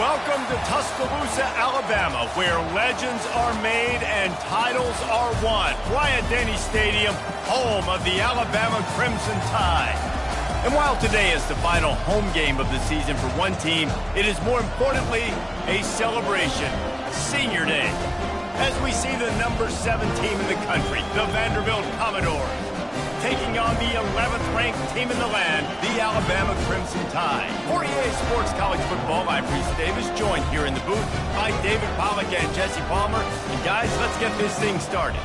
Welcome to Tuscaloosa, Alabama, where legends are made and titles are won. Bryant-Denny Stadium, home of the Alabama Crimson Tide. And while today is the final home game of the season for one team, it is more importantly a celebration, Senior Day, as we see the number 7 team in the country, the Vanderbilt Commodores, taking on the 11th ranked team in the land, the Alabama Crimson Tide. For EA Sports College Football, I'm Reese Davis, joined here in the booth by David Pollack and Jesse Palmer. And guys, let's get this thing started.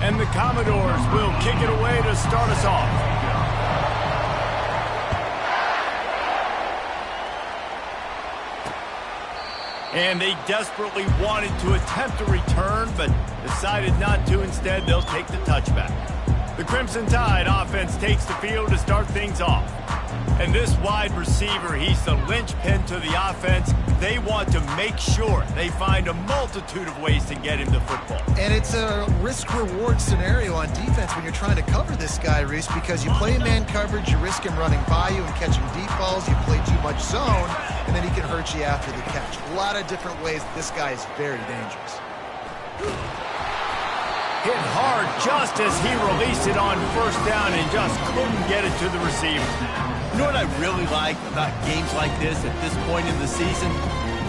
And the Commodores will kick it away to start us off. And they desperately wanted to attempt a return, but decided not to. Instead, they'll take the touchback. The Crimson Tide offense takes the field to start things off. And this wide receiver, he's the linchpin to the offense. They want to make sure they find a multitude of ways to get him the football. And it's a risk-reward scenario on defense when you're trying to cover this guy, Reese, because you play man coverage, you risk him running by you and catching deep balls, you play too much zone, and then he can hurt you after the catch. A lot of different ways. This guy is very dangerous. Hit hard just as he released it on first down and just couldn't get it to the receiver. You know what I really like about games like this at this point in the season?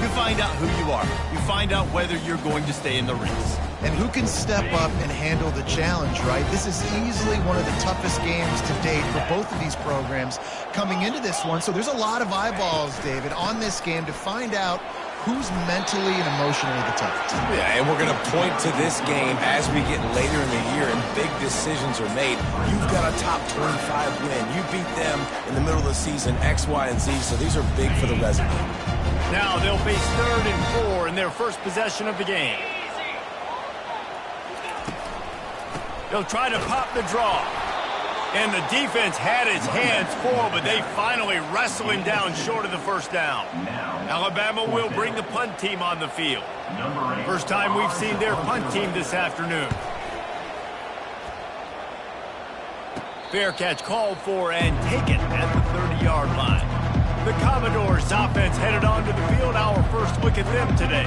You find out who you are. You find out whether you're going to stay in the race. And who can step up and handle the challenge, right? This is easily one of the toughest games to date for both of these programs coming into this one. So there's a lot of eyeballs, David, on this game to find out who's mentally and emotionally the toughest. Yeah, and we're going to point to this game as we get later in the year and big decisions are made. You've got a top 25 win. You beat them in the middle of the season, X, Y, and Z, so these are big for the resume. Now they'll face 3rd and 4 in their first possession of the game. They'll try to pop the draw. And the defense had his hands full, but they finally wrestle him down short of the first down. Alabama will bring the punt team on the field. First time we've seen their punt team this afternoon. Fair catch called for and taken at the 30-yard line. The Commodores offense headed onto the field. Our first look at them today.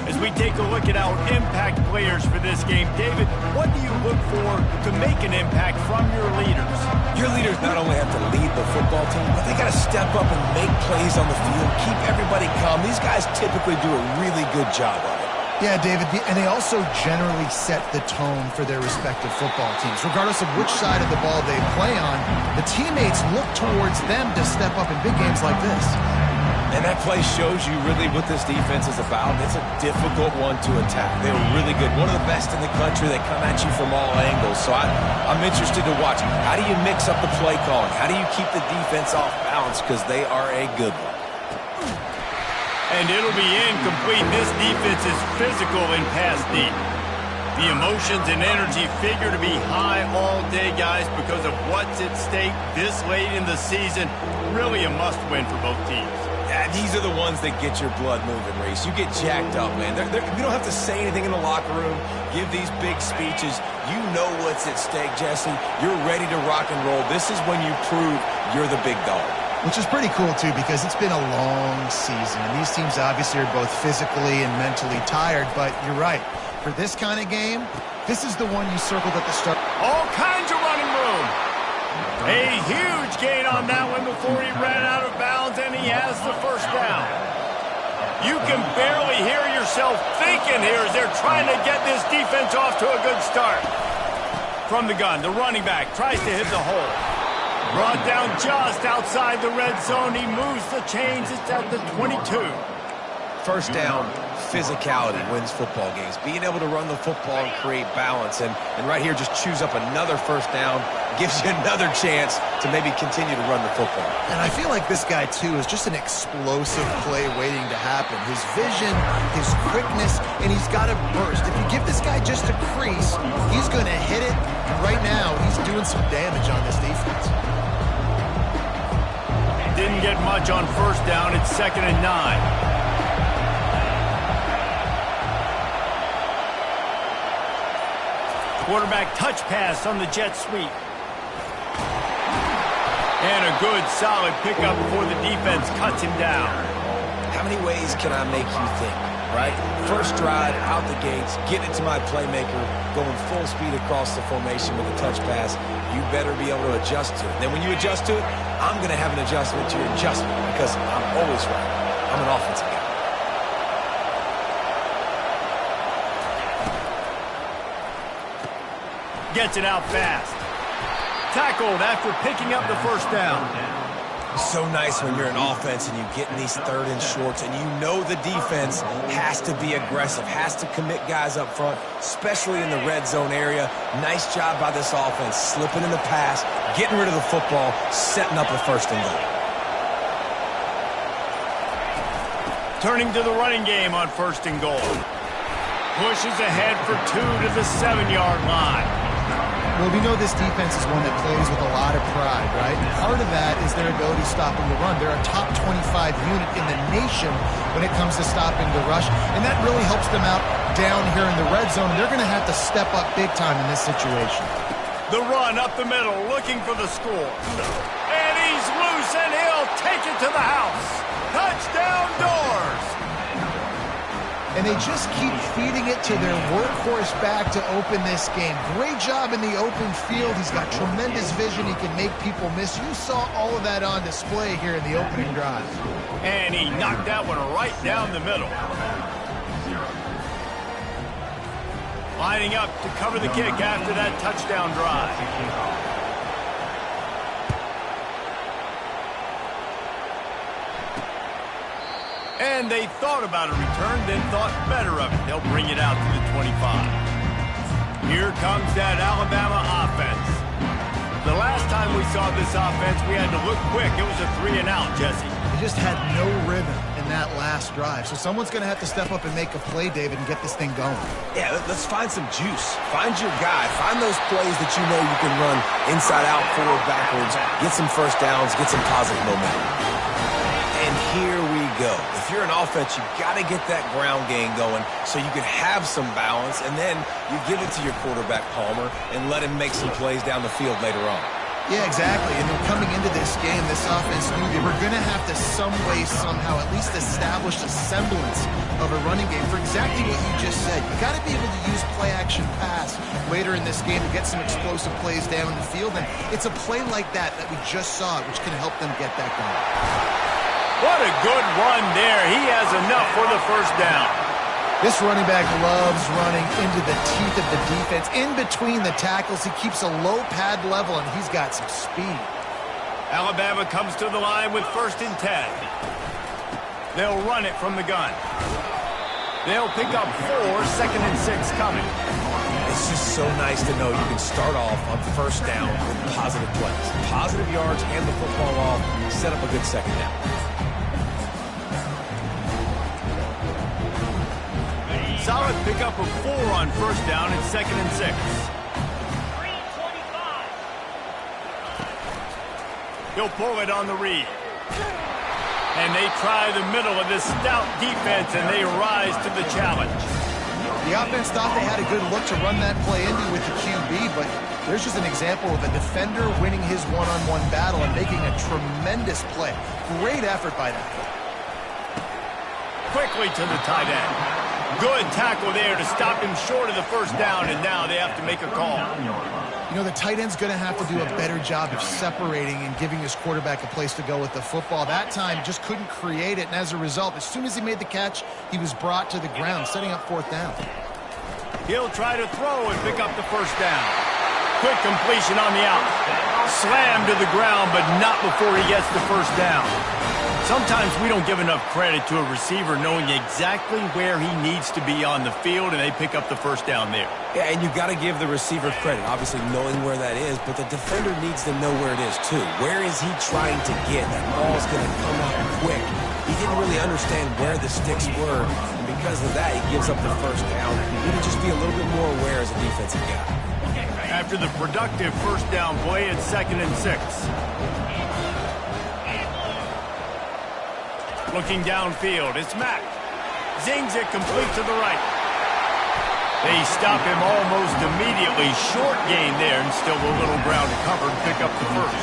As we take a look at our impact players for this game, David, what do you look for to make an impact from your leaders? Your leaders not only have to lead the football team, but they got to step up and make plays on the field, keep everybody calm. These guys typically do a really good job of it. Yeah, David, and they also generally set the tone for their respective football teams. Regardless of which side of the ball they play on, the teammates look towards them to step up in big games like this. And that play shows you really what this defense is about. It's a difficult one to attack. They're really good. One of the best in the country. They come at you from all angles. So I'm interested to watch. How do you mix up the play calling? How do you keep the defense off balance? Because they are a good one. And it'll be incomplete. This defense is physical and pass deep. The emotions and energy figure to be high all day, guys, because of what's at stake this late in the season. Really a must-win for both teams. These are the ones that get your blood moving, Reese. You get jacked up, man. You don't have to say anything in the locker room, give these big speeches. You know what's at stake, Jesse. You're ready to rock and roll. This is when you prove you're the big dog. Which is pretty cool, too, because it's been a long season. And these teams obviously are both physically and mentally tired. But you're right. For this kind of game, this is the one you circled at the start. All kinds of running room. A huge gain on that one before he ran out of bounds, and he has the first down. You can barely hear yourself thinking here as they're trying to get this defense off to a good start. From the gun, the running back tries to hit the hole. Brought down just outside the red zone. He moves the chains. It's at the 22. First down, physicality wins football games. Being able to run the football and create balance. And right here, just choose up another first down. Gives you another chance to maybe continue to run the football. And I feel like this guy, too, is just an explosive play waiting to happen. His vision, his quickness, and he's got a burst. If you give this guy just a crease, he's going to hit it. And right now, he's doing some damage on this defense. Didn't get much on first down. It's 2nd and 9. Quarterback touch pass on the jet sweep. And a good, solid pickup before the defense cuts him down. How many ways can I make you think, right? First drive, out the gates, get it to my playmaker, going full speed across the formation with a touch pass. You better be able to adjust to it. Then when you adjust to it, I'm going to have an adjustment to your adjustment because I'm always right. I'm an offensive guy. Gets it out fast. Tackled after picking up the first down. So nice when you're an offense and you get in these 3rd and shorts and you know the defense has to be aggressive, has to commit guys up front, especially in the red zone area. Nice job by this offense, slipping in the pass, getting rid of the football, setting up a 1st and goal. Turning to the running game on 1st and goal. Pushes ahead for 2 to the 7-yard line. Well, we know this defense is one that plays with a lot of pride, right? And part of that is their ability stopping the run. They're a top 25 unit in the nation when it comes to stopping the rush, and that really helps them out down here in the red zone. They're going to have to step up big time in this situation. The run up the middle, looking for the score. And he's loose, and he'll take it to the house. Touchdown, Doors! And they just keep feeding it to their workhorse back to open this game. Great job in the open field. He's got tremendous vision. He can make people miss. You saw all of that on display here in the opening drive. And he knocked that one right down the middle. Lining up to cover the kick after that touchdown drive. And they thought about a return, then thought better of it. They'll bring it out to the 25. Here comes that Alabama offense. The last time we saw this offense, we had to look quick. It was a 3-and-out, Jesse. They just had no rhythm in that last drive. So someone's going to have to step up and make a play, David, and get this thing going. Yeah, let's find some juice. Find your guy. Find those plays that you know you can run inside out, forward, backwards. Get some first downs. Get some positive momentum. And here we go. If you're an offense, you got to get that ground game going so you can have some balance, and then you give it to your quarterback, Palmer, and let him make some plays down the field later on. Yeah, exactly. And then coming into this game, this offense knew they were going to have to some way, somehow, at least establish a semblance of a running game for exactly what you just said. You got to be able to use play-action pass later in this game to get some explosive plays down the field, and it's a play like that we just saw, which can help them get that going. What a good run there. He has enough for the first down. This running back loves running into the teeth of the defense. In between the tackles, he keeps a low pad level, and he's got some speed. Alabama comes to the line with 1st and 10. They'll run it from the gun. They'll pick up 4, 2nd and 6 coming. It's just so nice to know you can start off on first down with positive plays. Positive yards, hand the football off, set up a good second down. Solid pickup of 4 on first down and 2nd and 6. He'll pull it on the read. And they try the middle of this stout defense, and they rise to the challenge. The offense thought they had a good look to run that play into with the QB, but there's just an example of a defender winning his one-on-one battle and making a tremendous play. Great effort by them. Quickly to the tight end. Good tackle there to stop him short of the first down, and now they have to make a call. You know, the tight end's going to have to do a better job of separating and giving his quarterback a place to go with the football. That time just couldn't create it, and as a result, as soon as he made the catch, he was brought to the ground, setting up fourth down. He'll try to throw and pick up the first down. Quick completion on the out. Slammed to the ground, but not before he gets the first down. Sometimes we don't give enough credit to a receiver knowing exactly where he needs to be on the field, and they pick up the first down there. Yeah, and you've got to give the receiver credit, obviously knowing where that is, but the defender needs to know where it is too. Where is he trying to get? That ball's going to come up quick. He didn't really understand where the sticks were, and because of that, he gives up the first down. You need to just be a little bit more aware as a defensive guy. After the productive first down play, it's 2nd and 6. Looking downfield, it's Mack. Zings it complete to the right. They stop him almost immediately. Short gain there, and still a little ground to cover to pick up the first.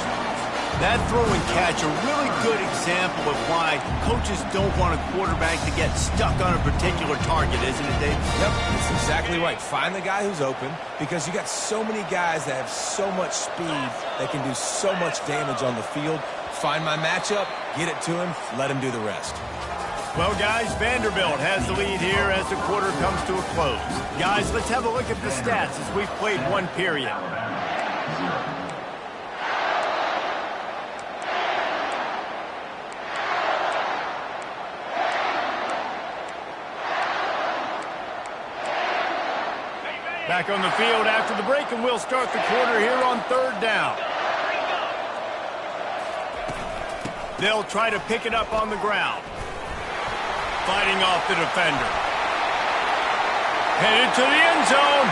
That throw and catch, a really good example of why coaches don't want a quarterback to get stuck on a particular target, isn't it, Dave? Yep, that's exactly right. Find the guy who's open, because you got so many guys that have so much speed that can do so much damage on the field. Find my matchup, get it to him, let him do the rest. Well, guys, Vanderbilt has the lead here as the quarter comes to a close. Guys, let's have a look at the stats as we've played one period. Back on the field after the break, and we'll start the quarter here on 3rd down. They'll try to pick it up on the ground. Fighting off the defender. Headed to the end zone.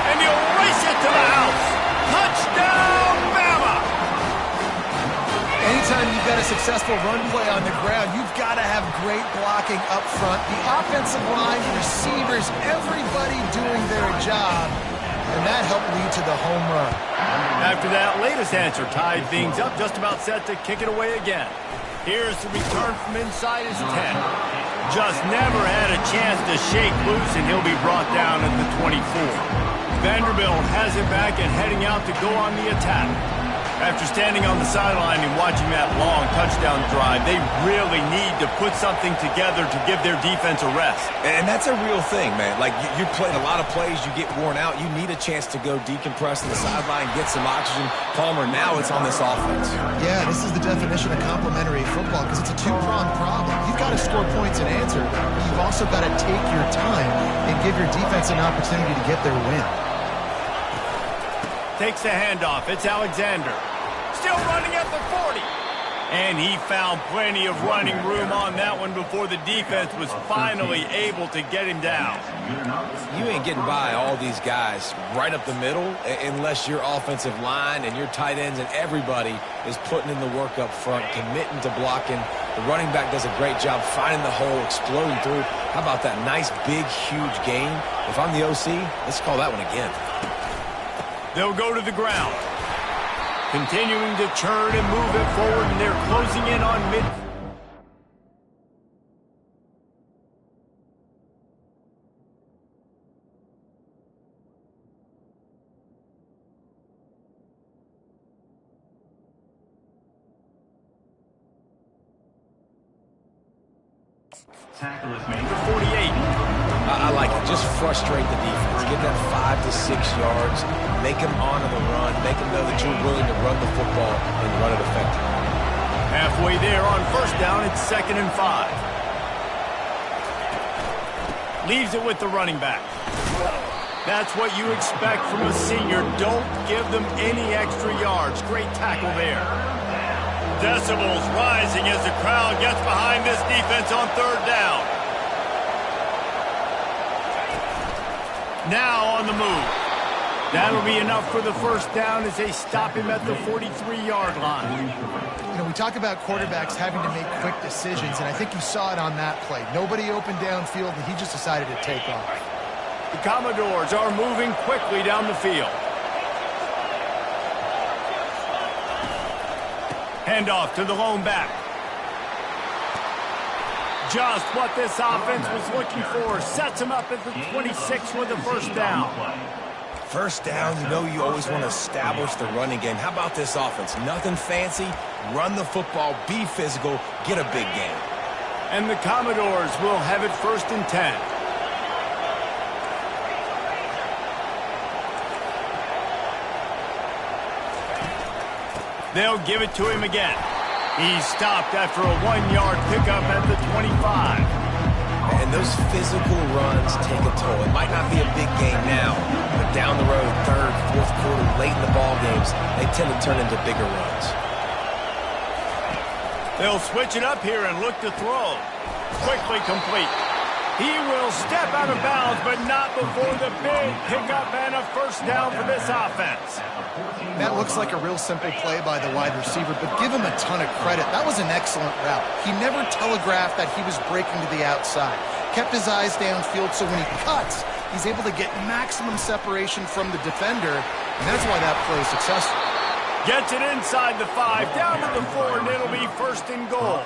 And he'll race it to the house. Touchdown, Bama! Anytime you've got a successful run play on the ground, you've got to have great blocking up front. The offensive line, receivers, everybody doing their job. And that helped lead to the home run. After that latest answer tied things up, just about set to kick it away again. Here's the return from inside his 10. Just never had a chance to shake loose, and he'll be brought down at the 24. Vanderbilt has it back and heading out to go on the attack. After standing on the sideline and watching that long touchdown drive, they really need to put something together to give their defense a rest. And that's a real thing, man. Like, you played a lot of plays, you get worn out, you need a chance to go decompress on the sideline, get some oxygen. Palmer, now it's on this offense. Yeah, this is the definition of complementary football, because it's a two-pronged problem. You've got to score points and answer, but you've also got to take your time and give your defense an opportunity to get their win. Takes the handoff. It's Alexander. Still running at the 40. And he found plenty of running room on that one before the defense was finally able to get him down. You ain't getting by all these guys right up the middle unless your offensive line and your tight ends and everybody is putting in the work up front, committing to blocking. The running back does a great job finding the hole, exploding through. How about that nice, big, huge gain? If I'm the OC, let's call that one again. They'll go to the ground. Continuing to churn and move it forward, and they're closing in on mid. Tackle is made. 48. I like it. Just frustrate the defense. Get that 5 to 6 yards. Make them honor the run. Make them know that you're willing to run the football and run it effectively. Halfway there on first down, it's 2nd and 5. Leaves it with the running back. That's what you expect from a senior. Don't give them any extra yards. Great tackle there. Decibels rising as the crowd gets behind this defense on 3rd down. Now on the move. That'll be enough for the first down as they stop him at the 43-yard line. You know, we talk about quarterbacks having to make quick decisions, and I think you saw it on that play. Nobody opened downfield, and he just decided to take off. The Commodores are moving quickly down the field. Handoff to the lone back. Just what this offense was looking for. Sets him up at the 26 with the first down. First down, you know you always want to establish the running game. How about this offense? Nothing fancy. Run the football, be physical, get a big gain. And the Commodores will have it 1st and 10. They'll give it to him again. He's stopped after a 1-yard pickup at the 25. And those physical runs take a toll. It might not be a big game now, but down the road, 3rd, 4th quarter, late in the ball games, they tend to turn into bigger runs. They'll switch it up here and look to throw. Quickly complete. He will step out of bounds, but not before the big pickup and a first down for this offense. That looks like a real simple play by the wide receiver, but give him a ton of credit. That was an excellent route. He never telegraphed that he was breaking to the outside. Kept his eyes downfield, so when he cuts, he's able to get maximum separation from the defender, and that's why that play is successful. Gets it inside the 5, down to the 4, and it'll be 1st and goal.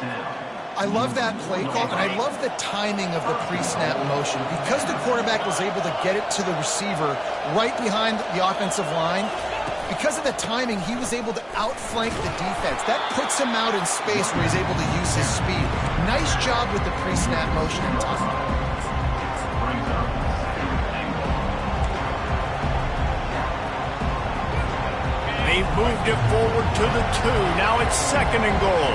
I love that play call, and I love the timing of the pre-snap motion. Because the quarterback was able to get it to the receiver right behind the offensive line, because of the timing, he was able to outflank the defense. That puts him out in space where he's able to use his speed. Nice job with the pre-snap motion and timing. They've moved it forward to the 2. Now it's 2nd and goal.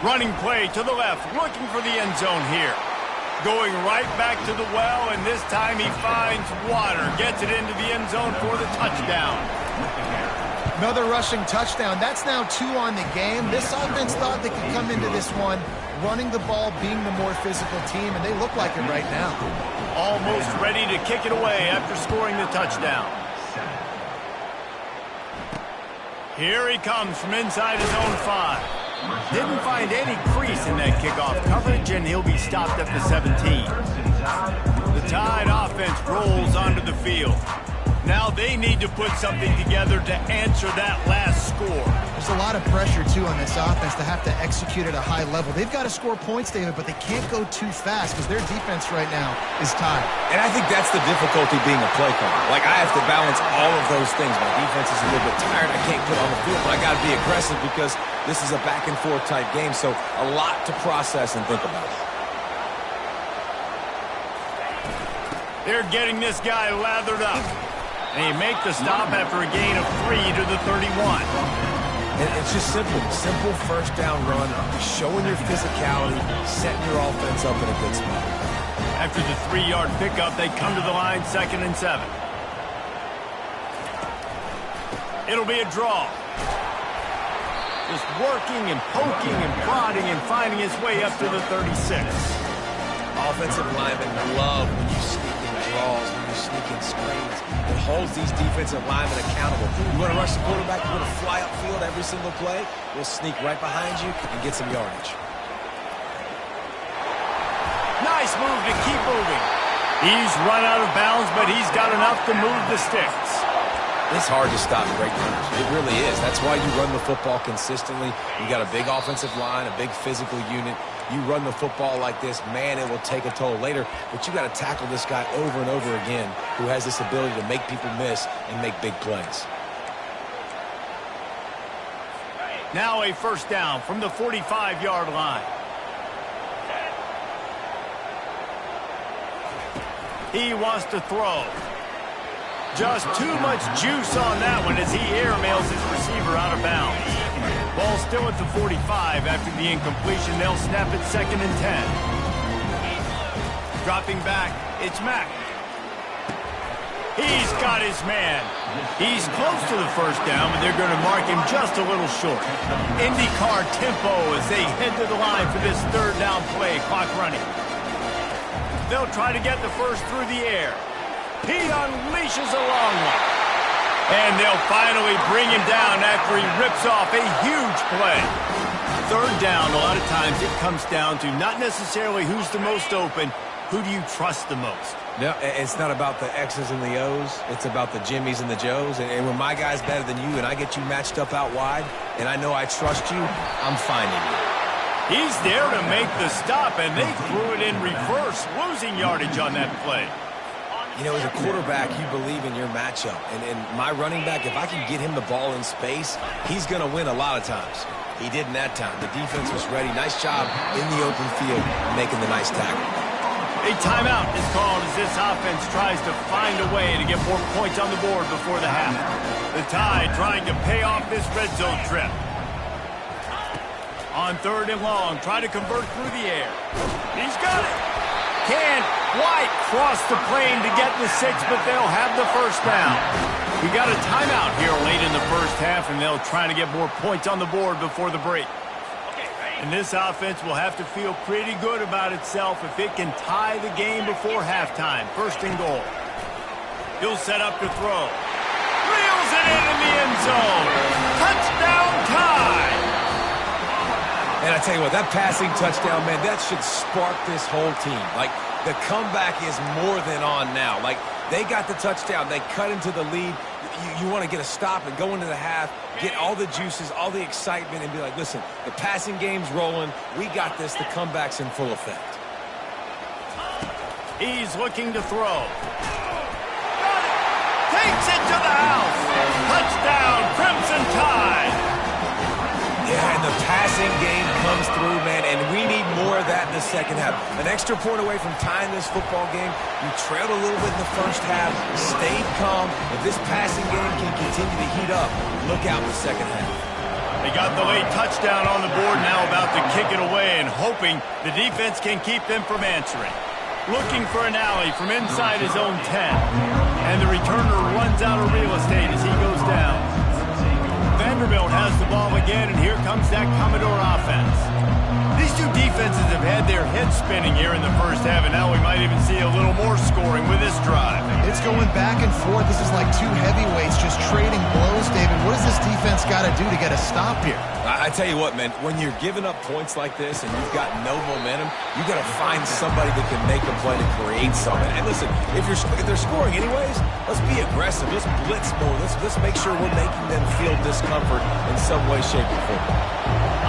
Running play to the left, looking for the end zone here. Going right back to the well, and this time he finds water. Gets it into the end zone for the touchdown. Another rushing touchdown. That's now 2 on the game. This offense thought they could come into this one running the ball, being the more physical team, and they look like it right now. Almost ready to kick it away after scoring the touchdown. Here he comes from inside his own 5. Didn't find any crease in that kickoff coverage, and he'll be stopped at the 17. The Tide offense rolls onto the field. Now they need to put something together to answer that last score. There's a lot of pressure, too, on this offense to have to execute at a high level. They've got to score points, David, but they can't go too fast because their defense right now is tired. And I think that's the difficulty being a play caller. Like, I have to balance all of those things. My defense is a little bit tired. I can't put on the field, but I got to be aggressive because this is a back-and-forth type game, so a lot to process and think about. They're getting this guy lathered up. And he make the stop after a gain of 3 to the 31. And it's just simple. Simple first down run, showing your physicality, setting your offense up in a good spot. After the 3-yard pickup, they come to the line 2nd and 7. It'll be a draw. Just working and poking and prodding and finding his way up to the 36. Offensive linemen love when you sneak in draws, when you sneak in screens. It holds these defensive linemen accountable. You want to rush the quarterback, you want to fly upfield every single play, we'll sneak right behind you and get some yardage. Nice move to keep moving. He's run out of bounds, but he's got enough to move the sticks. It's hard to stop great runners. It really is. That's why you run the football consistently. You got a big offensive line, a big physical unit. You run the football like this, man, it will take a toll later. But you got to tackle this guy over and over again who has this ability to make people miss and make big plays. Now a first down from the 45-yard line. He wants to throw. Just too much juice on that one as he airmails his receiver out of bounds. Ball still at the 45 after the incompletion. They'll snap it 2nd and 10. Dropping back, it's Mack. He's got his man. He's close to the first down, but they're going to mark him just a little short. IndyCar tempo as they head to the line for this 3rd down play. Clock running. They'll try to get the first through the air. He unleashes a long one. And they'll finally bring him down after he rips off a huge play. Third down, a lot of times it comes down to not necessarily who's the most open, who do you trust the most? No, it's not about the X's and the O's. It's about the Jimmies and the Joes. And when my guy's better than you and I get you matched up out wide and I know I trust you, I'm finding you. He's there to make the stop, and they threw it in reverse, losing yardage on that play. You know, as a quarterback, you believe in your matchup. And my running back, if I can get him the ball in space, he's going to win a lot of times. He did in that time. The defense was ready. Nice job in the open field making the nice tackle. A timeout is called as this offense tries to find a way to get more points on the board before the half. The Tide trying to pay off this red zone trip. On third and long, trying to convert through the air. He's got it. Can't quite cross the plane to get the 6, but they'll have the first down. We got a timeout here late in the first half, and they'll try to get more points on the board before the break. And this offense will have to feel pretty good about itself if it can tie the game before halftime. First and goal. He'll set up to throw. Reels it in the end zone. Touchdown Tide! And I tell you what, that passing touchdown, man, that should spark this whole team. Like, the comeback is more than on now. Like, they got the touchdown. They cut into the lead. You want to get a stop and go into the half, get all the juices, all the excitement, and be like, listen, the passing game's rolling. We got this. The comeback's in full effect. He's looking to throw. Takes it to the house. Touchdown, Crimson Tide. Yeah, and the passing game comes through, man, and we need more of that in the second half. An extra point away from tying this football game. You trailed a little bit in the first half, stayed calm. If this passing game can continue to heat up, look out in the second half. They got the late touchdown on the board, now about to kick it away and hoping the defense can keep them from answering. Looking for an alley from inside his own 10. And the returner runs out of real estate as he goes down. Vanderbilt has the ball again, and here comes that Commodore offense. These two defenses have had their heads spinning here in the first half, and now we might even see a little more scoring with this drive. It's going back and forth. This is like two heavyweights just trading blows, David. What does this defense got to do to get a stop here? I tell you what, man, when you're giving up points like this and you've got no momentum, you got to find somebody that can make a play to create something. And listen, if they're scoring anyways, let's be aggressive. Let's blitz more. Let's make sure we're making them feel discomfort in some way, shape, or form.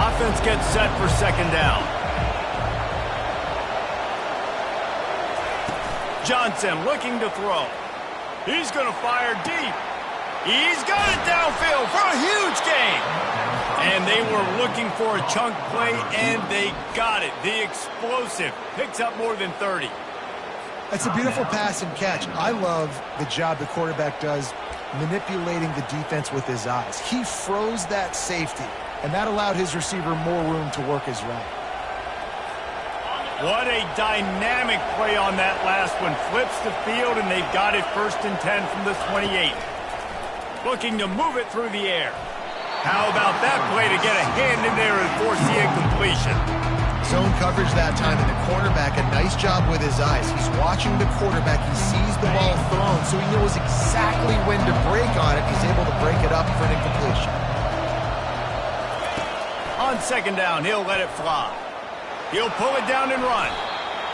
Offense gets set for second down. Johnson looking to throw. He's going to fire deep. He's got it downfield for a huge gain. And they were looking for a chunk play, and they got it. The explosive picks up more than 30. It's a beautiful pass and catch. I love the job the quarterback does manipulating the defense with his eyes. He froze that safety, and that allowed his receiver more room to work his route. What a dynamic play on that last one. Flips the field, and they've got it first and 10 from the 28. Looking to move it through the air. How about that play to get a hand in there and force the incompletion? Zone coverage that time, and the cornerback, a nice job with his eyes. He's watching the quarterback. He sees the ball thrown, so he knows exactly when to break on it. He's able to break it up for an incompletion. On second down, he'll let it fly. He'll pull it down and run.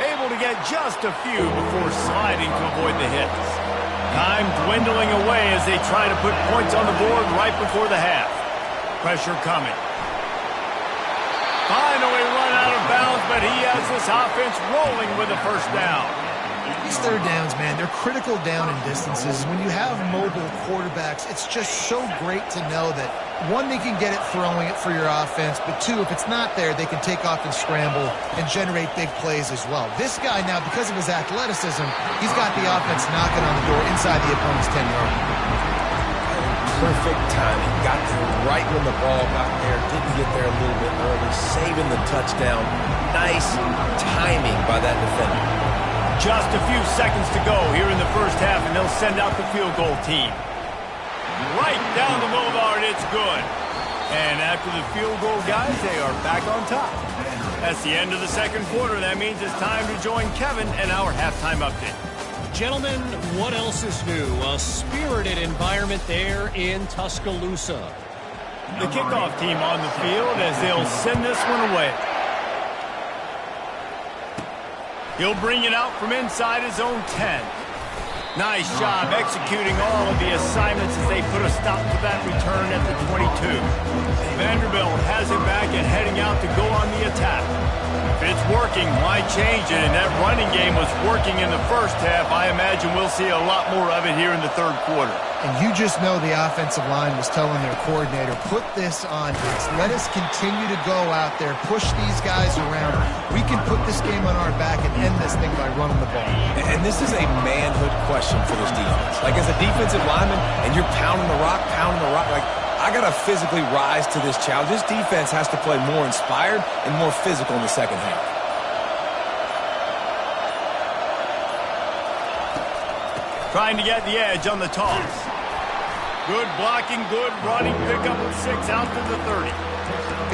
Able to get just a few before sliding to avoid the hits. Time dwindling away as they try to put points on the board right before the half. Pressure coming. Finally run out of bounds, but he has this offense rolling with a first down. These third downs, man, they're critical down in distances. When you have mobile quarterbacks, it's just so great to know that, one, they can get it throwing it for your offense, but two, if it's not there, they can take off and scramble and generate big plays as well. This guy now, because of his athleticism, he's got the offense knocking on the door inside the opponent's 10-yard line. Perfect timing. Got there right when the ball got there. Didn't get there a little bit early. Saving the touchdown. Nice timing by that defender. Just a few seconds to go here in the first half, and they'll send out the field goal team. Right down the boulevard, it's good. And after the field goal, guys, they are back on top. That's the end of the second quarter. That means it's time to join Kevin and our halftime update. Gentlemen, what else is new? A spirited environment there in Tuscaloosa. The kickoff team on the field as they'll send this one away. He'll bring it out from inside his own 10. Nice job executing all of the assignments as they put a stop to that return at the 22. Vanderbilt has it back and heading out to go on the attack. If it's working, why change it? And that running game was working in the first half. I imagine we'll see a lot more of it here in the third quarter. And you just know the offensive line was telling their coordinator, put this on us. Let us continue to go out there, push these guys around. We can put this game on our back and end this thing by running the ball. And this is a manhood question for this defense. Like, as a defensive lineman, and you're pounding the rock, like, I got to physically rise to this challenge. This defense has to play more inspired and more physical in the second half. Trying to get the edge on the toss. Good blocking, good running, pick up with 6 out to the 30.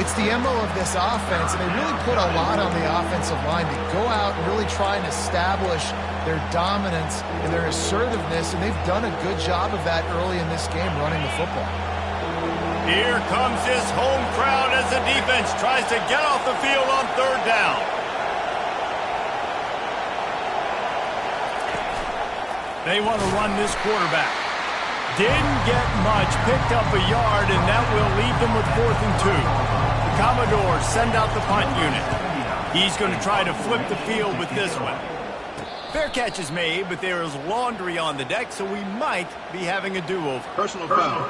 It's the MO of this offense, and they really put a lot on the offensive line to go out and really try and establish their dominance and their assertiveness, and they've done a good job of that early in this game running the football. Here comes this home crowd as the defense tries to get off the field on third down. They want to run this quarterback. Didn't get much, picked up a yard, and that will leave them with 4th and 2. The Commodores send out the punt unit. He's going to try to flip the field with this one. Fair catch is made, but there is laundry on the deck, so we might be having a do-over. Personal foul.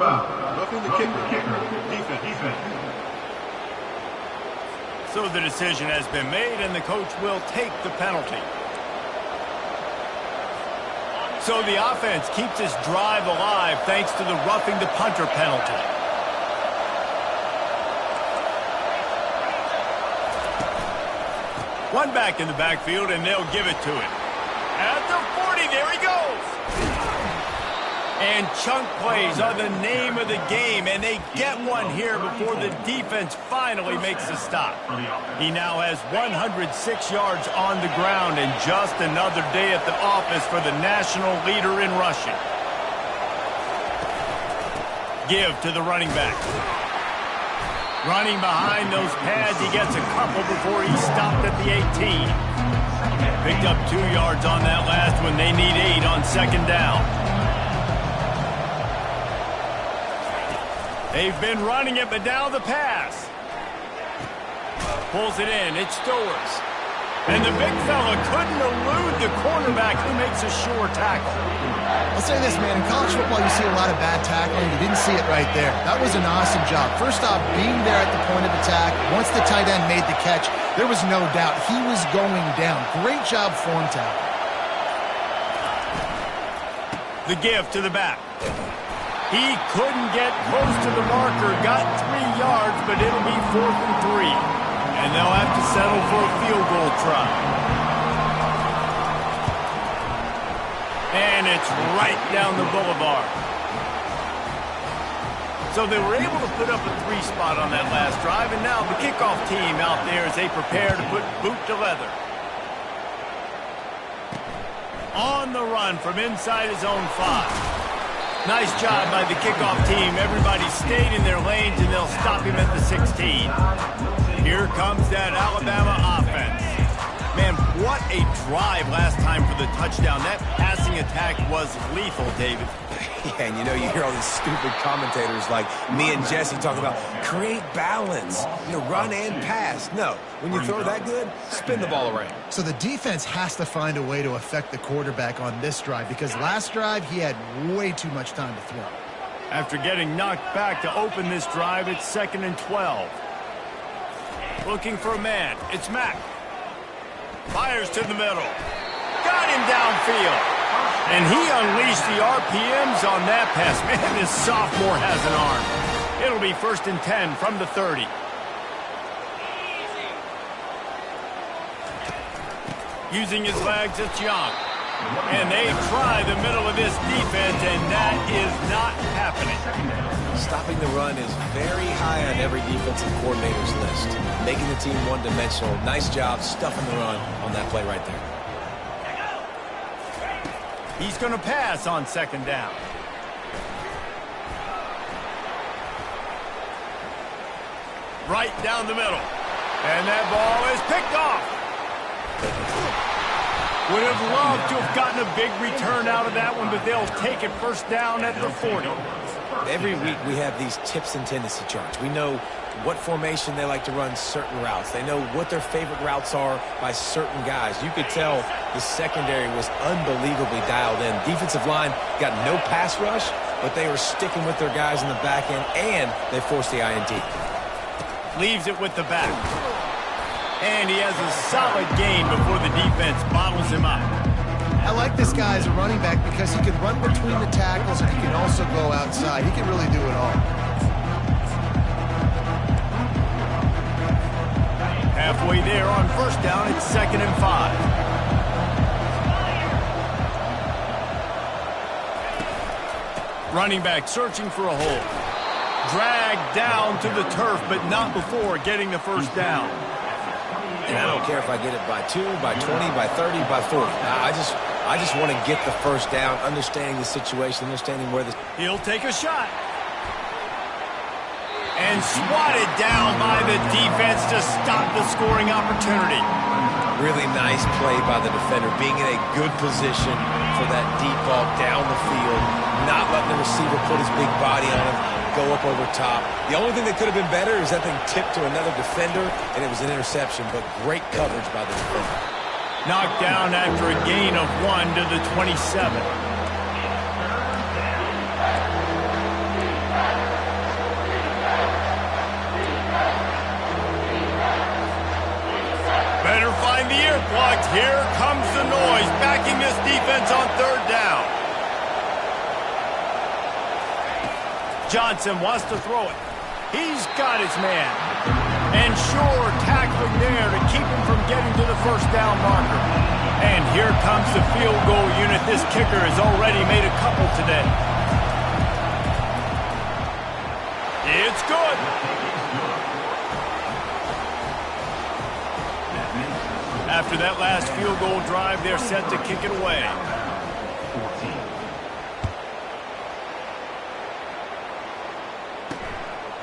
Roughing the kicker. Defense. So the decision has been made, and the coach will take the penalty. So the offense keeps this drive alive thanks to the roughing the punter penalty. One back in the backfield, and they'll give it to him. At the 40, there he goes. And chunk plays are the name of the game, and they get one here before the defense finally makes a stop. He now has 106 yards on the ground, and just another day at the office for the national leader in rushing. Give to the running back. Running behind those pads, he gets a couple before he stopped at the 18. Picked up 2 yards on that last one. They need 8 on second down. They've been running it, but now the pass. Pulls it in. It's Stowers. And the big fella couldn't elude the cornerback who makes a sure tackle. I'll say this, man. In college football, you see a lot of bad tackling. You didn't see it right there. That was an awesome job. First off, being there at the point of attack. Once the tight end made the catch, there was no doubt he was going down. Great job form tackle. The give to the back. He couldn't get close to the marker. Got 3 yards, but it'll be 4th and 3. And they'll have to settle for a field goal try. And it's right down the boulevard. So they were able to put up a 3 spot on that last drive, and now the kickoff team out there as they prepare to put boot to leather. On the run from inside his own 5. Nice job by the kickoff team. Everybody stayed in their lanes, and they'll stop him at the 16. Here comes that Alabama offense. Man, what a drive last time for the touchdown. That passing attack was lethal, David. Yeah, and you know, you hear all these stupid commentators like me and Jesse talk about create balance, run and pass. No, when you throw that good, spin the ball around. So the defense has to find a way to affect the quarterback on this drive because last drive he had way too much time to throw. After getting knocked back to open this drive, it's 2nd and 12. Looking for a man. It's Mack. Fires to the middle. Got him downfield. And he unleashed the RPMs on that pass. Man, this sophomore has an arm. It'll be 1st and 10 from the 30. Using his legs, it's Young. And they try the middle of this defense, and that is not happening. Stopping the run is very high on every defensive coordinator's list. Making the team one-dimensional. Nice job stuffing the run on that play right there. He's going to pass on second down. Right down the middle. And that ball is picked off. Would have loved to have gotten a big return out of that one, but they'll take it first down at the 40. Every week we have these tips and tendency charts. We know what formation they like to run certain routes. They know what their favorite routes are by certain guys. You could tell the secondary was unbelievably dialed in. Defensive line got no pass rush, but they were sticking with their guys in the back end, and they forced the INT. Leaves it with the back. And he has a solid gain before the defense bottles him up. I like this guy as a running back because he can run between the tackles and he can also go outside. He can really do it all. Halfway there on first down, it's 2nd and 5. Running back searching for a hole. Dragged down to the turf, but not before getting the first down. And I don't care if I get it by 2, by 20, by 30, by 40. I just want to get the first down, understanding the situation, understanding where the... He'll take a shot. And swatted down by the defense to stop the scoring opportunity. Really nice play by the defender, being in a good position for that deep ball down the field, not letting the receiver put his big body on him, go up over top. The only thing that could have been better is that thing tipped to another defender, and it was an interception, but great coverage by the defender. Knocked down after a gain of 1 to the 27. Better find the earplugs. Here comes the noise, backing this defense on 3rd down. Johnson wants to throw it. He's got his man. And sure, tackling there to keep him from getting to the first down marker. And here comes the field goal unit. This kicker has already made a couple today. It's good. After that last field goal drive, they're set to kick it away.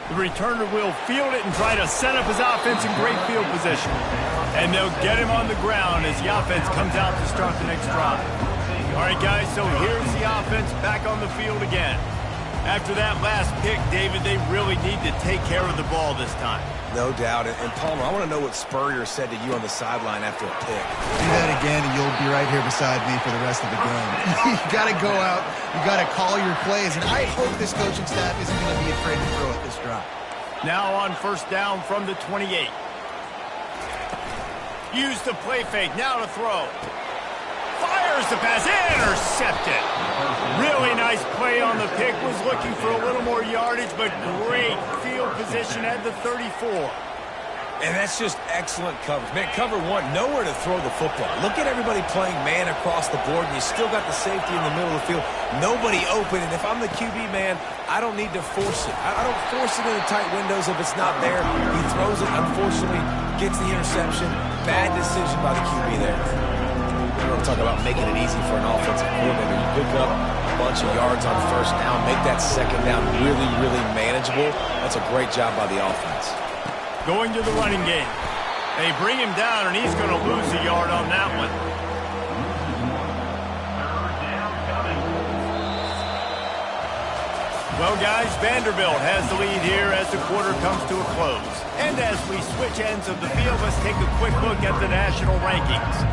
The returner will field it and try to set up his offense in great field position. And they'll get him on the ground as the offense comes out to start the next drive. All right, guys, so here's the offense back on the field again. After that last pick, David, they really need to take care of the ball this time. No doubt. And Palmer, I want to know what Spurrier said to you on the sideline after a pick. Do that again, and you'll be right here beside me for the rest of the game. You got to go out. You got to call your plays. And I hope this coaching staff isn't going to be afraid to throw at this drive. Now on first down from the 28. Use the play fake. Now to throw. Fires the pass. Intercepted. Really nice play on the pick. Was looking for a little more yardage, but great field position at the 34. And that's just excellent coverage. Man, cover one, nowhere to throw the football. Look at everybody playing man across the board, and you still got the safety in the middle of the field. Nobody open, and if I'm the QB, man, I don't need to force it. I don't force it in the tight windows if it's not there. He throws it, unfortunately, gets the interception. Bad decision by the QB there. We're talking about making it easy for an offensive coordinator. You pick up a bunch of yards on first down, make that second down really, really manageable. That's a great job by the offense. Going to the running game. They bring him down, and he's going to lose a yard on that one. Well, guys, Vanderbilt has the lead here as the quarter comes to a close. And as we switch ends of the field, let's take a quick look at the national rankings.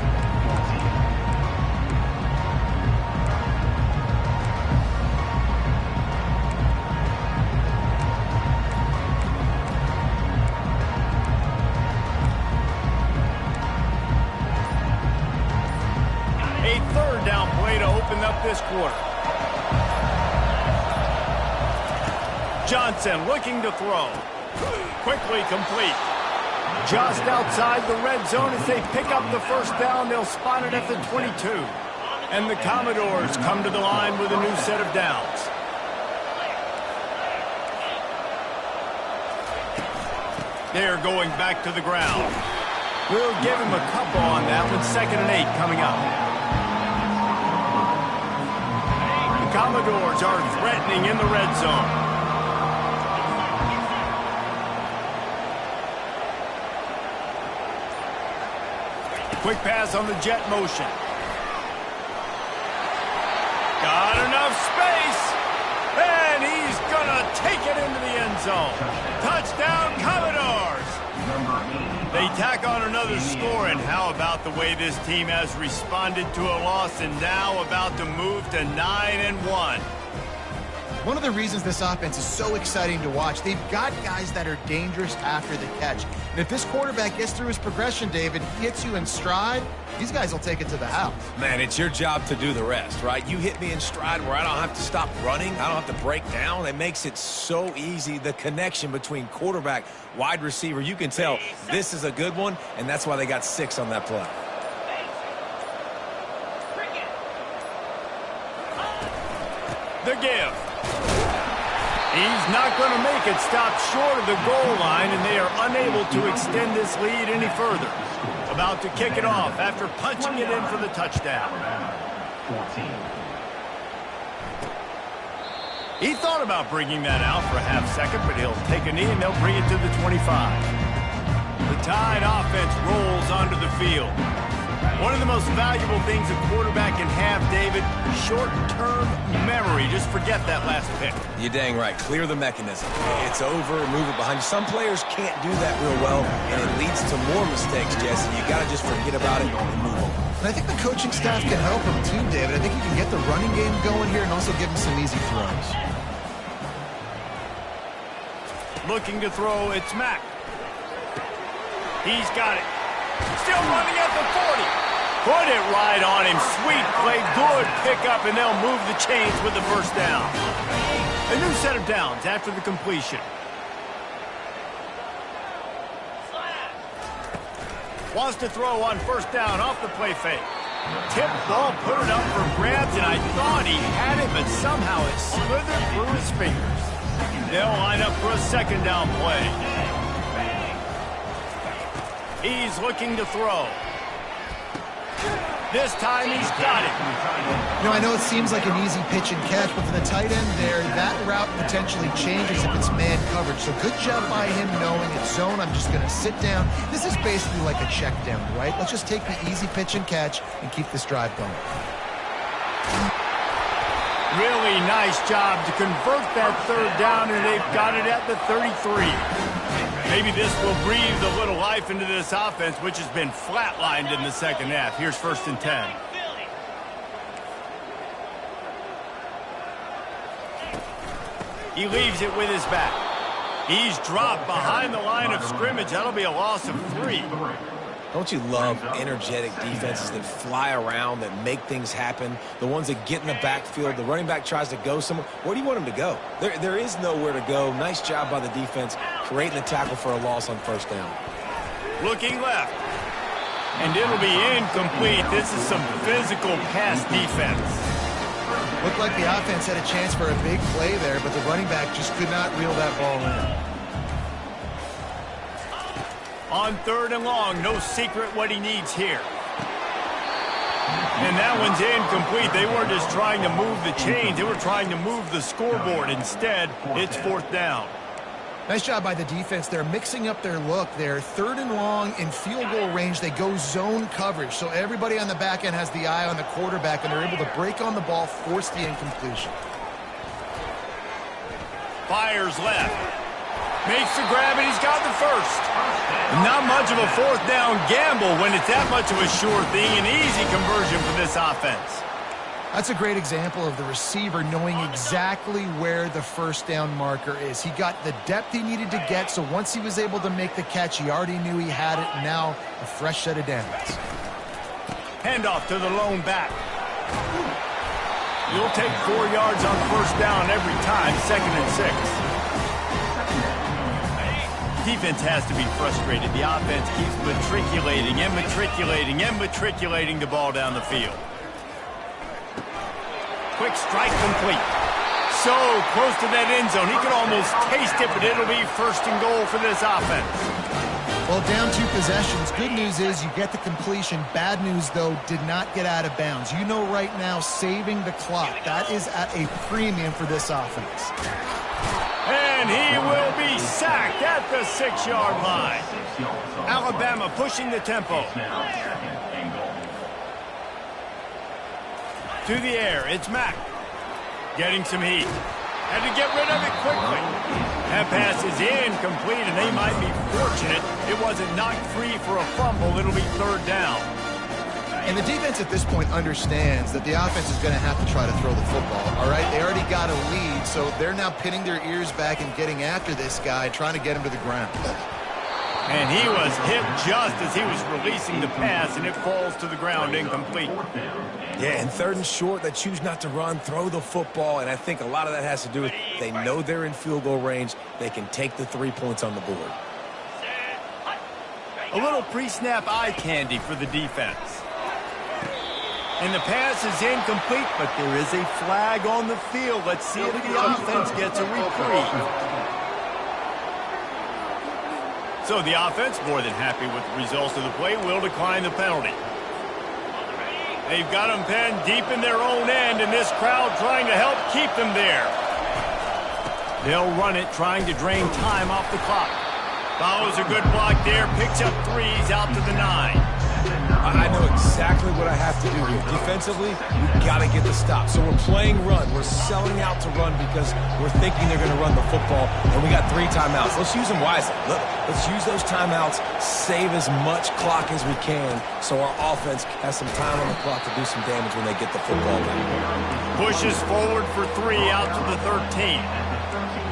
This quarter. Johnson looking to throw. Quickly complete. Just outside the red zone as they pick up the first down. They'll spot it at the 22. And the Commodores come to the line with a new set of downs. They're going back to the ground. We'll give him a couple on that with 2nd and 8 coming up. The Commodores are threatening in the red zone. Quick pass on the jet motion. Got enough space. And he's going to take it into the end zone. Touchdown, Commodores. They tack on another score, and how about the way this team has responded to a loss and now about to move to 9-1. One of the reasons this offense is so exciting to watch, they've got guys that are dangerous after the catch. And if this quarterback gets through his progression, David, he hits you in stride, these guys will take it to the house. Man, it's your job to do the rest, right? You hit me in stride where I don't have to stop running. I don't have to break down. It makes it so easy. The connection between quarterback, wide receiver, you can tell this is a good one, and that's why they got 6 on that play. The give. He's not going to make it. Stop short of the goal line, and they are unable to extend this lead any further. About to kick it off after punching it in for the touchdown. 14. He thought about bringing that out for a half second, but he'll take a knee and they'll bring it to the 25. The Tide offense rolls onto the field. One of the most valuable things a quarterback can have, David, short-term memory. Just forget that last pick. You're dang right. Clear the mechanism. It's over, move it behind you. Some players can't do that real well, and it leads to more mistakes, Jesse. You got to just forget about it and move on. And I think the coaching staff can help him too, David. I think you can get the running game going here and also give him some easy throws. Looking to throw, it's Mack. He's got it. Still running at the 40. Put it right on him. Sweet play, good pickup, and they'll move the chains with the first down. A new set of downs after the completion. Wants to throw on first down off the play fake. Tip ball, put it up for grabs, and I thought he had it, but somehow it slithered through his fingers. They'll line up for a second down play. He's looking to throw. This time he's got it. You know, I know it seems like an easy pitch and catch, but for the tight end there, that route potentially changes if it's man coverage. So good job by him knowing it's zone. I'm just going to sit down. This is basically like a check down, right? Let's just take the easy pitch and catch and keep this drive going. Really nice job to convert that third down, and they've got it at the 33. Maybe this will breathe a little life into this offense, which has been flatlined in the second half. Here's 1st and 10. He leaves it with his back. He's dropped behind the line of scrimmage. That'll be a loss of 3. Don't you love energetic defenses that fly around, that make things happen? The ones that get in the backfield, the running back tries to go somewhere. Where do you want him to go? There is nowhere to go. Nice job by the defense, creating the tackle for a loss on first down. Looking left. And it'll be incomplete. This is some physical pass defense. Looked like the offense had a chance for a big play there, but the running back just could not reel that ball in. On 3rd and long, no secret what he needs here. And that one's incomplete. They weren't just trying to move the chains. They were trying to move the scoreboard. Instead, it's 4th down. Nice job by the defense. They're mixing up their look. They're 3rd and long in field goal range. They go zone coverage. So everybody on the back end has the eye on the quarterback, and they're able to break on the ball, force the incompletion. Fires left. Makes the grab, and he's got the first. Not much of a 4th down gamble when it's that much of a sure thing. An easy conversion for this offense. That's a great example of the receiver knowing exactly where the first down marker is. He got the depth he needed to get, so once he was able to make the catch, he already knew he had it. Now a fresh set of downs. Handoff to the lone back. You'll take 4 yards on first down every time, 2nd and 6. Defense has to be frustrated. The offense keeps matriculating and matriculating and matriculating the ball down the field. Quick strike complete. So close to that end zone. He could almost taste it, but it'll be 1st and goal for this offense. Well, down 2 possessions. Good news is you get the completion. Bad news, though, did not get out of bounds. You know right now, saving the clock, that is at a premium for this offense. And he will be sacked at the 6-yard line. Alabama pushing the tempo. To the air, it's Mack. Getting some heat. Had to get rid of it quickly. That pass is incomplete, and they might be fortunate it wasn't knocked free for a fumble. It'll be 3rd down. And the defense at this point understands that the offense is going to have to try to throw the football, all right? They already got a lead, so they're now pinning their ears back and getting after this guy, trying to get him to the ground. And he was hit just as he was releasing the pass, and it falls to the ground incomplete. Yeah, and 3rd and short, they choose not to run, throw the football, and I think a lot of that has to do with they know they're in field goal range. They can take the 3 points on the board. A little pre-snap eye candy for the defense. And the pass is incomplete, but there is a flag on the field. Let's see if the offense gets a reprieve. So the offense, more than happy with the results of the play, will decline the penalty. They've got them penned deep in their own end, and this crowd trying to help keep them there. They'll run it, trying to drain time off the clock. Follows a good block there, picks up 3s out to the 9. I know exactly what I have to do here. Defensively, we've got to get the stop. So we're playing run. We're selling out to run because we're thinking they're going to run the football, and we got 3 timeouts. Let's use them wisely. Let's use those timeouts, save as much clock as we can so our offense has some time on the clock to do some damage when they get the football back. Pushes forward for 3 out to the 13.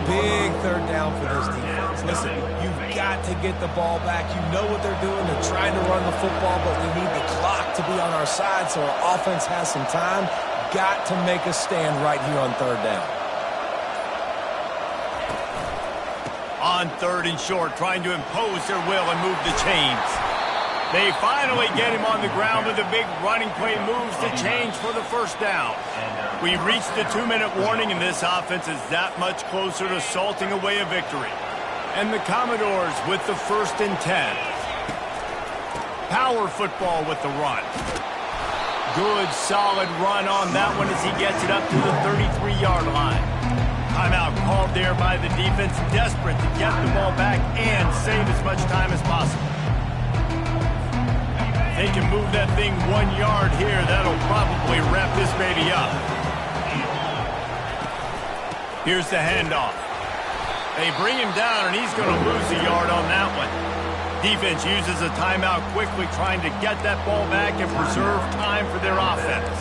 Big 3rd down for this defense. Listen, you've got to get the ball back. You know what they're doing. They're trying to run the football, but we need the clock to be on our side so our offense has some time. Got to make a stand right here on 3rd down. On 3rd and short, trying to impose their will and move the chains. They finally get him on the ground with a big running play, moves the chains for the 1st down. We reached the 2-minute warning, and this offense is that much closer to salting away a victory. And the Commodores with the 1st and 10. Power football with the run. Good, solid run on that one as he gets it up to the 33-yard line. Timeout called there by the defense, desperate to get the ball back and save as much time as possible. They can move that thing 1 yard here. That'll probably wrap this baby up. Here's the handoff. They bring him down, and he's going to lose a yard on that one. Defense uses a timeout quickly, trying to get that ball back and preserve time for their offense.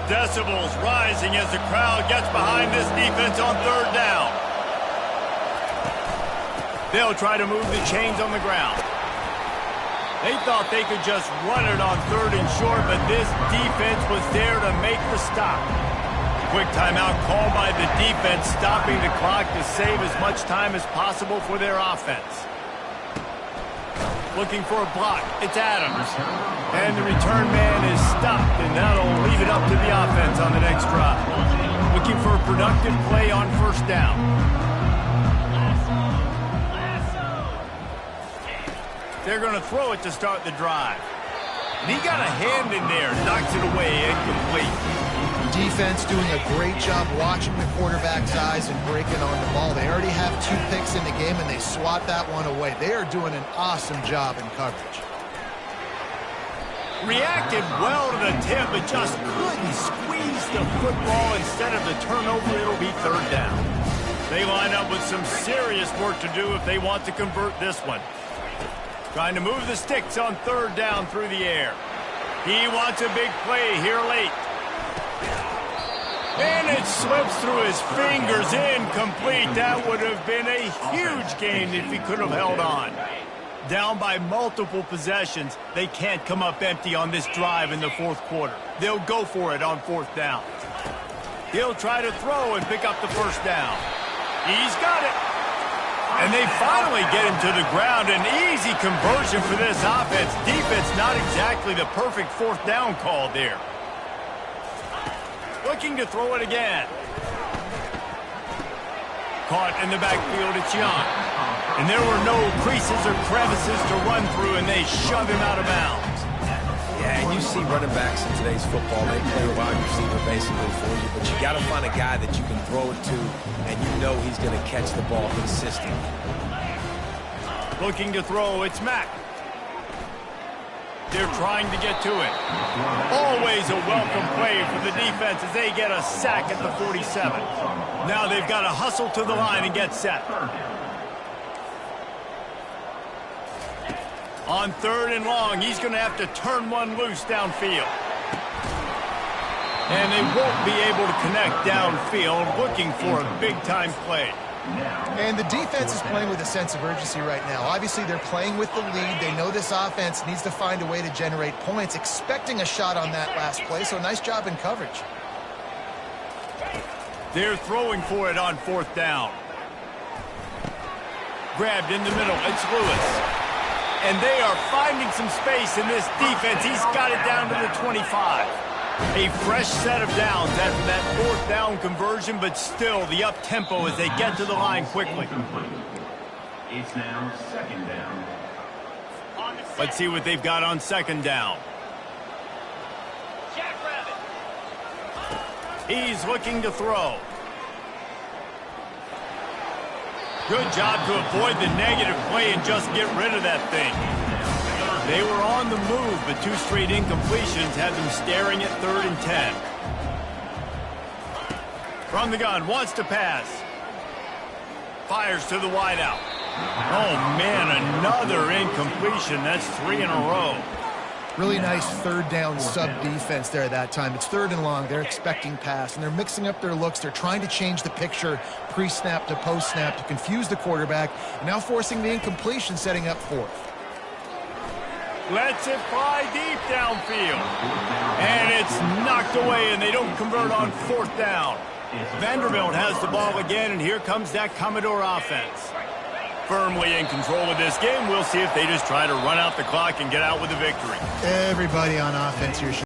Decibels rising as the crowd gets behind this defense on 3rd down. They'll try to move the chains on the ground. They thought they could just run it on 3rd and short, but this defense was there to make the stop. Quick timeout called by the defense, stopping the clock to save as much time as possible for their offense. Looking for a block. It's Adams. And the return man is stopped, and that'll leave it up to the offense on the next drive. Looking for a productive play on 1st down. They're going to throw it to start the drive. And he got a hand in there, knocks it away, incomplete. Defense doing a great job watching the quarterback's eyes and breaking on the ball. They already have 2 picks in the game, and they swat that one away. They are doing an awesome job in coverage. Reacted well to the tip, but just couldn't squeeze the football. Instead of the turnover, it'll be 3rd down. They line up with some serious work to do if they want to convert this one. Trying to move the sticks on 3rd down through the air. He wants a big play here late. And it slips through his fingers, incomplete. That would have been a huge gain if he could have held on. Down by multiple possessions, they can't come up empty on this drive in the 4th quarter. They'll go for it on 4th down. He'll try to throw and pick up the 1st down. He's got it. And they finally get him to the ground. An easy conversion for this offense. Defense not exactly the perfect fourth down call there. Looking to throw it again. Caught in the backfield, it's Young. And there were no creases or crevices to run through, and they shove him out of bounds. Yeah, and you see running backs in today's football, they play a wide receiver basically for you, but you got to find a guy that you can throw it to, and you know he's going to catch the ball consistently. Looking to throw, it's Mack. They're trying to get to it. Always a welcome play for the defense as they get a sack at the 47. Now they've got to hustle to the line and get set. On 3rd and long, he's going to have to turn one loose downfield. And they won't be able to connect downfield, looking for a big-time play. And the defense is playing with a sense of urgency right now. Obviously, they're playing with the lead. They know this offense needs to find a way to generate points, expecting a shot on that last play, so nice job in coverage. They're throwing for it on 4th down. Grabbed in the middle, it's Lewis. And they are finding some space in this defense. He's got it down to the 25. A fresh set of downs after that 4th down conversion, but still the up-tempo as they get to the line quickly. It's now 2nd down. Let's see what they've got on 2nd down. He's looking to throw. Good job to avoid the negative play and just get rid of that thing. They were on the move, but 2 straight incompletions had them staring at 3rd and 10. From the gun, wants to pass. Fires to the wideout. Oh, man, another incompletion. That's 3 in a row. Really nice 3rd down sub-defense there at that time. It's 3rd and long. They're expecting pass, and they're mixing up their looks. They're trying to change the picture pre-snap to post-snap to confuse the quarterback, and now forcing the incompletion, setting up 4th. Lets it fly deep downfield. And it's knocked away, and they don't convert on 4th down. Vanderbilt has the ball again, and here comes that Commodore offense. Firmly in control of this game. We'll see if they just try to run out the clock and get out with a victory. Everybody on offense here